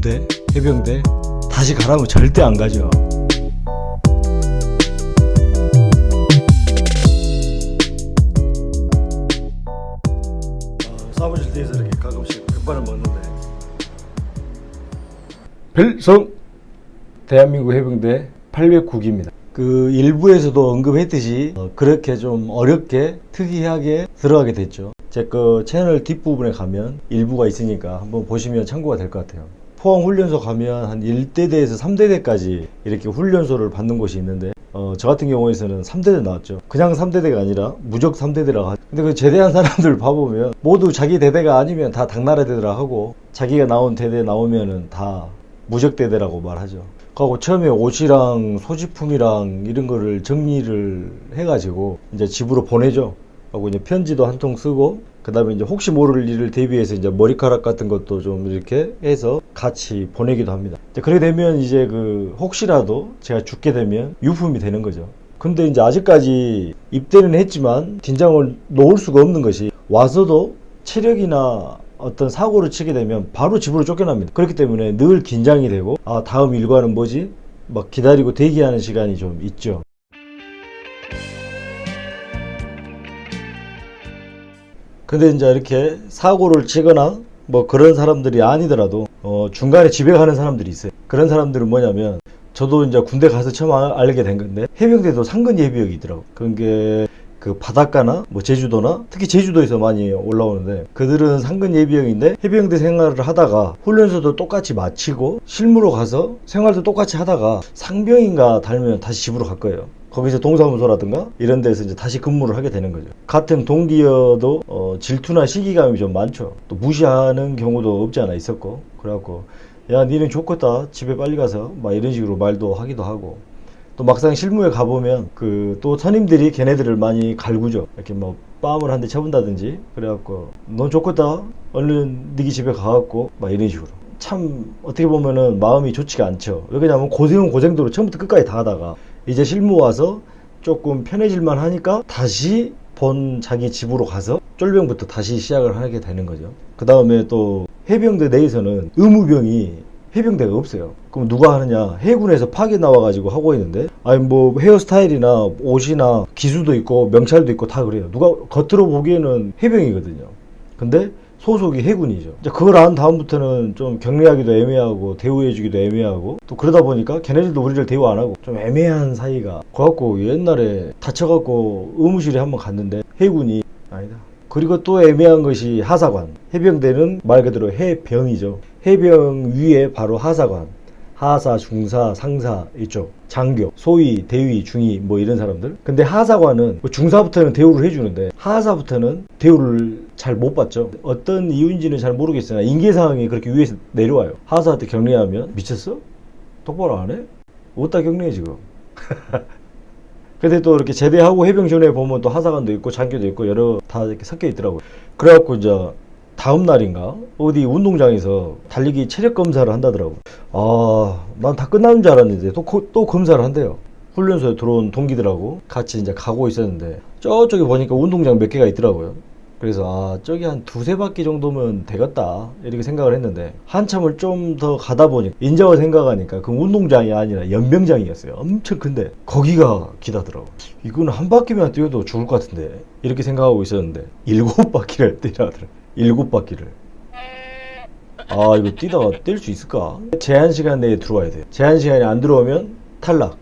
부대, 해병대 다시 가라면 절대 안 가죠. 사무실 뒤에서 이렇게 가끔씩 급반을 먹는데 별성 대한민국 해병대 809기입니다. 그 일부에서도 언급했듯이 그렇게 좀 어렵게 특이하게 들어가게 됐죠. 제 그 채널 뒷부분에 가면 일부가 있으니까 한번 보시면 참고가 될 것 같아요. 포항훈련소 가면 한 1대대에서 3대대까지 이렇게 훈련소를 받는 곳이 있는데 저 같은 경우에서는 3대대 나왔죠. 그냥 3대대가 아니라 무적 3대대라고 하죠. 근데 그 제대한 사람들 봐보면 모두 자기 대대가 아니면 다 당나라 대대라 하고 자기가 나온 대대 나오면은 다 무적 대대라고 말하죠. 그리고 처음에 옷이랑 소지품이랑 이런 거를 정리를 해가지고 이제 집으로 보내죠. 하고 이제 편지도 한 통 쓰고 그 다음에 이제 혹시 모를 일을 대비해서 이제 머리카락 같은 것도 좀 이렇게 해서 같이 보내기도 합니다. 이제 그렇게 되면 이제 그 혹시라도 제가 죽게 되면 유품이 되는 거죠. 근데 이제 아직까지 입대는 했지만 긴장을 놓을 수가 없는 것이 와서도 체력이나 어떤 사고를 치게 되면 바로 집으로 쫓겨납니다. 그렇기 때문에 늘 긴장이 되고 아 다음 일과는 뭐지? 막 기다리고 대기하는 시간이 좀 있죠. 근데 이제 이렇게 사고를 치거나 뭐 그런 사람들이 아니더라도 중간에 집에 가는 사람들이 있어요. 그런 사람들은 뭐냐면 저도 이제 군대 가서 처음 알게 된 건데 해병대도 상근 예비역이 있더라고. 그런 게 그 바닷가나 뭐 제주도나 특히 제주도에서 많이 올라오는데 그들은 상근 예비역인데 해병대 생활을 하다가 훈련소도 똑같이 마치고 실무로 가서 생활도 똑같이 하다가 상병인가 달면 다시 집으로 갈 거예요. 거기서 동사무소라든가 이런 데서 이제 다시 근무를 하게 되는 거죠. 같은 동기여도 질투나 시기감이 좀 많죠. 또 무시하는 경우도 없지 않아 있었고 그래갖고 야 니는 좋겠다 집에 빨리 가서 막 이런 식으로 말도 하기도 하고 또 막상 실무에 가보면 그 또 선임들이 걔네들을 많이 갈구죠. 이렇게 뭐 뺨을 한 대 쳐본다든지 그래갖고 넌 좋겠다 얼른 니기 집에 가갖고 막 이런 식으로 참 어떻게 보면은 마음이 좋지가 않죠. 왜냐면 고생은 고생대로 처음부터 끝까지 다 하다가 이제 실무 와서 조금 편해질만 하니까 다시 본 자기 집으로 가서 쫄병부터 다시 시작을 하게 되는 거죠. 그 다음에 또 해병대 내에서는 의무병이 해병대가 없어요. 그럼 누가 하느냐? 해군에서 파견 나와가지고 하고 있는데 아니 뭐 헤어스타일이나 옷이나 기수도 있고 명찰도 있고 다 그래요. 누가 겉으로 보기에는 해병이거든요. 근데 소속이 해군이죠. 이제 그걸 안 다음부터는 좀 격리하기도 애매하고 대우해주기도 애매하고 또 그러다 보니까 걔네들도 우리를 대우 안 하고 좀 애매한 사이가 그래갖고 옛날에 다쳐갖고 의무실에 한번 갔는데 해군이 아니다. 그리고 또 애매한 것이 하사관. 해병대는 말 그대로 해병이죠. 해병 위에 바로 하사관. 하사, 중사, 상사 있죠. 장교, 소위, 대위, 중위 뭐 이런 사람들. 근데 하사관은 중사부터는 대우를 해주는데 하사부터는 대우를 잘 못 받죠. 어떤 이유인지는 잘 모르겠으나 인계사항이 그렇게 위에서 내려와요. 하사한테 격리하면 미쳤어? 똑바로 안 해? 어디다 격리해 지금. 근데 또 이렇게 제대하고 해병 전에 보면 또 하사관도 있고 장교도 있고 여러 다 이렇게 섞여 있더라고요. 그래갖고 이제 다음 날인가 어디 운동장에서 달리기 체력 검사를 한다더라고. 아, 난 다 끝나는 줄 알았는데 또 검사를 한대요. 훈련소에 들어온 동기들하고 같이 이제 가고 있었는데 저쪽에 보니까 운동장 몇 개가 있더라고요. 그래서 아 저기 한 두세 바퀴 정도면 되겠다 이렇게 생각을 했는데 한참을 좀 더 가다 보니까 인자고 생각하니까 그 운동장이 아니라 연병장이었어요. 엄청 큰데 거기가 기다더라고. 이거는 한 바퀴만 뛰어도 죽을 것 같은데 이렇게 생각하고 있었는데 7바퀴를 뛰라더라고. 7바퀴를. 아 이거 뛰다가 뛸 수 있을까? 제한 시간 내에 들어와야 돼요. 제한 시간이 안 들어오면 탈락.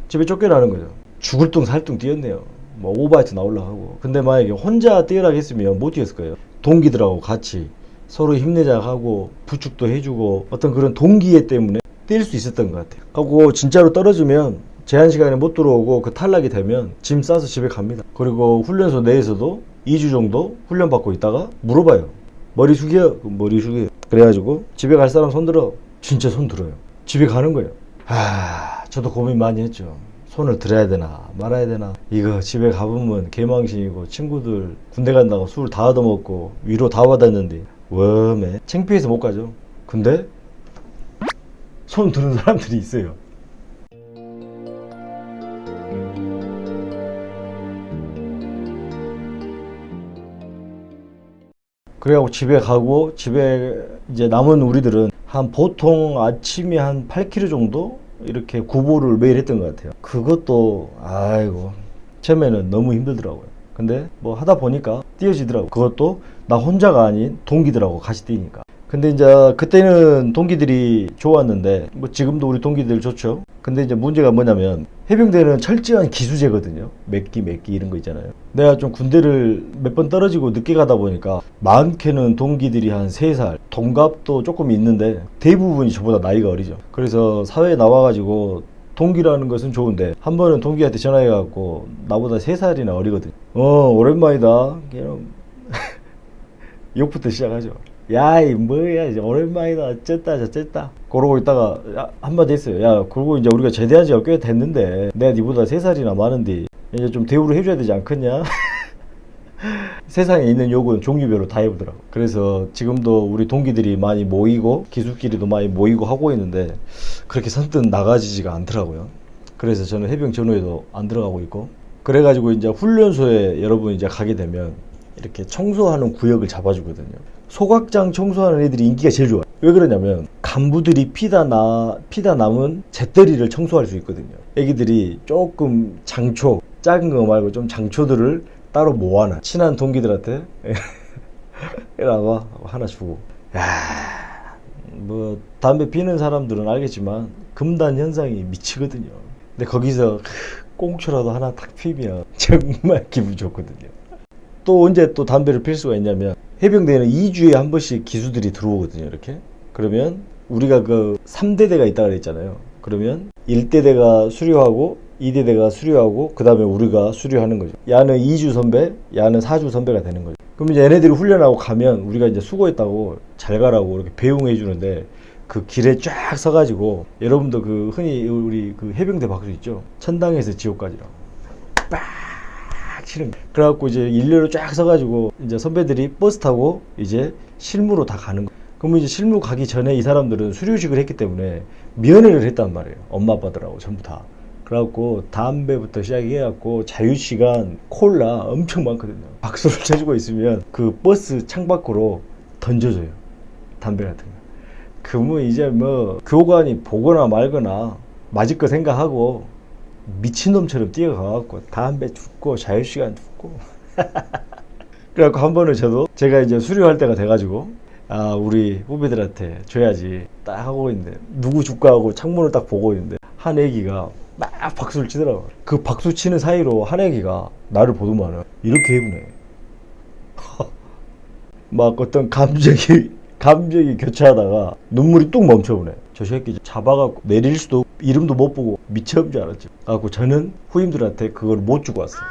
집에 쫓겨나는 거죠. 죽을 둥 살 둥 뛰었네요. 뭐 오바이트 나오려고 하고. 근데 만약에 혼자 뛰어라 했으면 못 뛰었을 거예요. 동기들하고 같이 서로 힘내자 하고 부축도 해주고 어떤 그런 동기애 때문에 뛸 수 있었던 것 같아요. 하고 진짜로 떨어지면 제한 시간에 못 들어오고 그 탈락이 되면 짐 싸서 집에 갑니다. 그리고 훈련소 내에서도 2주 정도 훈련 받고 있다가 물어봐요. 머리 숙여? 머리 숙여. 그래가지고 집에 갈 사람 손 들어. 진짜 손 들어요. 집에 가는 거예요. 저도 고민 많이 했죠. 손을 들어야 되나 말아야 되나. 이거 집에 가보면 개망신이고 친구들 군대 간다고 술 다 얻어먹고 위로 다 받았는데 웜에 창피해서 못 가죠. 근데 손 드는 사람들이 있어요. 그래갖고 집에 가고 집에 이제 남은 우리들은 한 보통 아침에 한 8km 정도 이렇게 구보를 매일 했던 것 같아요. 그것도 아이고 처음에는 너무 힘들더라고요. 근데 뭐 하다 보니까 뛰어지더라고. 그것도 나 혼자가 아닌 동기들하고 같이 뛰니까. 근데 이제 그때는 동기들이 좋았는데 뭐 지금도 우리 동기들 좋죠. 근데 이제 문제가 뭐냐면 해병대는 철저한 기수제거든요. 몇 기 이런 거 있잖아요. 내가 좀 군대를 몇 번 떨어지고 늦게 가다 보니까 많게는 동기들이 한 3살, 동갑도 조금 있는데 대부분이 저보다 나이가 어리죠. 그래서 사회에 나와가지고 동기라는 것은 좋은데 한 번은 동기한테 전화해갖고 나보다 3살이나 어리거든. 오랜만이다. 욕부터 시작하죠. 야이 뭐야 이제 오랜만이다 어쨌다 저쨌다 그러고 있다가 한마디 했어요. 야 그러고 이제 우리가 제대한 지가 꽤 됐는데 내가 니보다 3살이나 많은데 이제 좀 대우를 해줘야 되지 않겠냐. 세상에 있는 욕은 종류별로 다 해보더라고. 그래서 지금도 우리 동기들이 많이 모이고 기수끼리도 많이 모이고 하고 있는데 그렇게 선뜻 나가지지가 않더라고요. 그래서 저는 해병 전후에도 안 들어가고 있고, 그래가지고 이제 훈련소에 여러분 이제 가게 되면 이렇게 청소하는 구역을 잡아주거든요. 소각장 청소하는 애들이 인기가 제일 좋아요. 왜 그러냐면 간부들이 피다 남은 잿더리를 청소할 수 있거든요. 애기들이 조금 장초, 작은 거 말고 좀 장초들을 따로 모아놔. 친한 동기들한테 이라고 하나 주고. 야, 뭐 담배 피는 사람들은 알겠지만 금단 현상이 미치거든요. 근데 거기서 꽁초라도 하나 탁 피면 정말 기분 좋거든요. 또 언제 또 담배를 필 수가 있냐면 해병대에는 2주에 한 번씩 기수들이 들어오거든요. 이렇게. 그러면 우리가 그 3대대가 있다 그랬잖아요. 그러면 1대대가 수료하고 2대대가 수료하고 그 다음에 우리가 수료하는 거죠. 야는 2주 선배, 야는 4주 선배가 되는 거죠. 그럼 이제 얘네들이 훈련하고 가면 우리가 이제 수고했다고 잘 가라고 이렇게 배웅해 주는데, 그 길에 쫙 서가지고 여러분도 그 흔히 우리 그 해병대 박수 있죠. 천당에서 지옥까지라고 빡 치는 거. 그래갖고 이제 일렬로 쫙 서가지고 이제 선배들이 버스 타고 이제 실무로 다 가는 거. 그러면 이제 실무 가기 전에 이 사람들은 수료식을 했기 때문에 면회를 했단 말이에요. 엄마 아빠들하고 전부 다. 그래갖고 담배부터 시작해갖고 자유시간 콜라 엄청 많거든요. 박수를 쳐주고 있으면 그 버스 창밖으로 던져줘요. 담배 같은 거. 그러면 이제 뭐 교관이 보거나 말거나 맞을 거 생각하고 미친놈처럼 뛰어가갖고 담배 줍고 자유시간 줍고 그래갖고 한 번은 제가 이제 수료할 때가 돼가지고 우리 후배들한테 줘야지 딱 하고 있는데 누구 줄까 하고 창문을 딱 보고 있는데 한 애기가 막 박수를 치더라고. 그 박수 치는 사이로 한 애기가 나를 보더만은 이렇게 해보네. 막 어떤 감정이 교차하다가 눈물이 뚝 멈춰보네. 저 새끼 잡아갖고 내릴 수도 이름도 못 보고 미쳐온 줄 알았죠. 그래갖고 저는 후임들한테 그걸 못 주고 왔어요.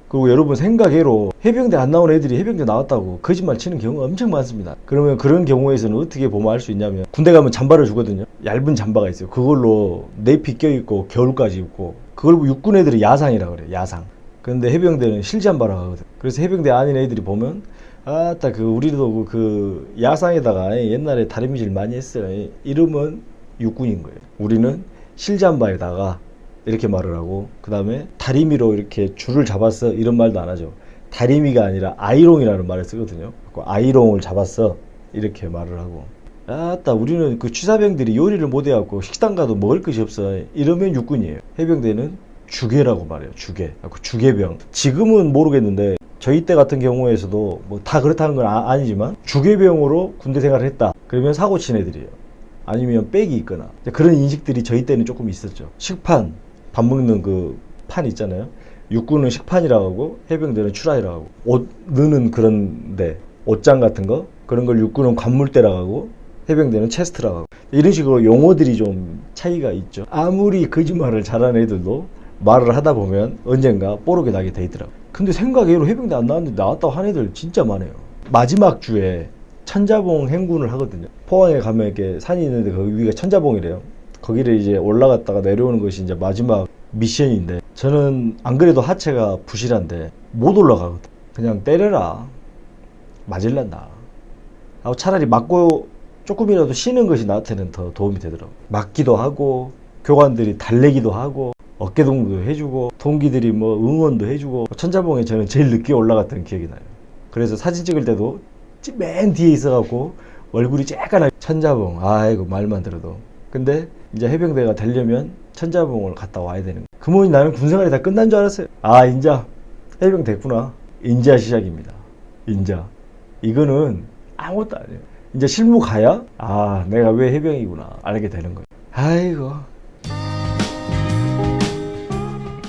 그리고 여러분 생각외로 해병대 안 나온 애들이 해병대 나왔다고 거짓말 치는 경우가 엄청 많습니다. 그러면 그런 경우에서는 어떻게 보면 알 수 있냐면 군대 가면 잠바를 주거든요. 얇은 잠바가 있어요. 그걸로 내피 껴입고 겨울까지 입고, 그걸 육군 애들이 야상이라 그래요. 야상. 근데 해병대는 실잠바라 하거든. 그래서 해병대 아닌 애들이 보면 우리도 그 야상에다가 옛날에 다리미질 많이 했어요. 이름은 육군인 거예요. 우리는 실잠바에다가 이렇게 말을 하고, 그 다음에 다리미로 이렇게 줄을 잡았어 이런 말도 안 하죠. 다리미가 아니라 아이롱이라는 말을 쓰거든요. 아이롱을 잡았어 이렇게 말을 하고. 우리는 그 취사병들이 요리를 못 해갖고 식당 가도 먹을 것이 없어 이러면 육군이에요. 해병대는 주계라고 말해요. 주계병. 지금은 모르겠는데 저희 때 같은 경우에서도 뭐 다 그렇다는 건 아니지만 주계병으로 군대 생활을 했다 그러면 사고 친 애들이에요. 아니면 빽이 있거나 그런 인식들이 저희 때는 조금 있었죠. 식판, 밥 먹는 그 판 있잖아요. 육군은 식판이라고 하고 해병대는 추라이라고 하고, 옷 넣는 그런데 옷장 같은 거 그런 걸 육군은 관물대라고 하고 해병대는 체스트라고 하고, 이런 식으로 용어들이 좀 차이가 있죠. 아무리 거짓말을 잘하는 애들도 말을 하다 보면 언젠가 뽀록이 나게 돼 있더라고요. 근데 생각외로 해병대 안 나왔는데 나왔다고 한 애들 진짜 많아요. 마지막 주에 천자봉 행군을 하거든요. 포항에 가면 이렇게 산이 있는데 거기 위가 천자봉이래요. 거기를 이제 올라갔다가 내려오는 것이 이제 마지막 미션인데, 저는 안 그래도 하체가 부실한데 못 올라가거든. 그냥 때려라, 맞을란다 하고 차라리 맞고 조금이라도 쉬는 것이 나한테는 더 도움이 되더라고. 맞기도 하고 교관들이 달래기도 하고 어깨동무도 해주고 동기들이 뭐 응원도 해주고. 천자봉에 저는 제일 늦게 올라갔던 기억이 나요. 그래서 사진 찍을 때도 맨 뒤에 있어갖고 얼굴이 쬐까나 천자봉, 아이고 말만 들어도. 근데 이제 해병대가 되려면 천자봉을 갔다 와야 되는 거예요. 그러면 나는 군생활이 다 끝난 줄 알았어요. 아, 인자 해병 됐구나. 인자 시작입니다. 인자. 이거는 아무것도 아니에요. 이제 실무 가야 아, 내가 왜 해병이구나 알게 되는 거예요. 아이고.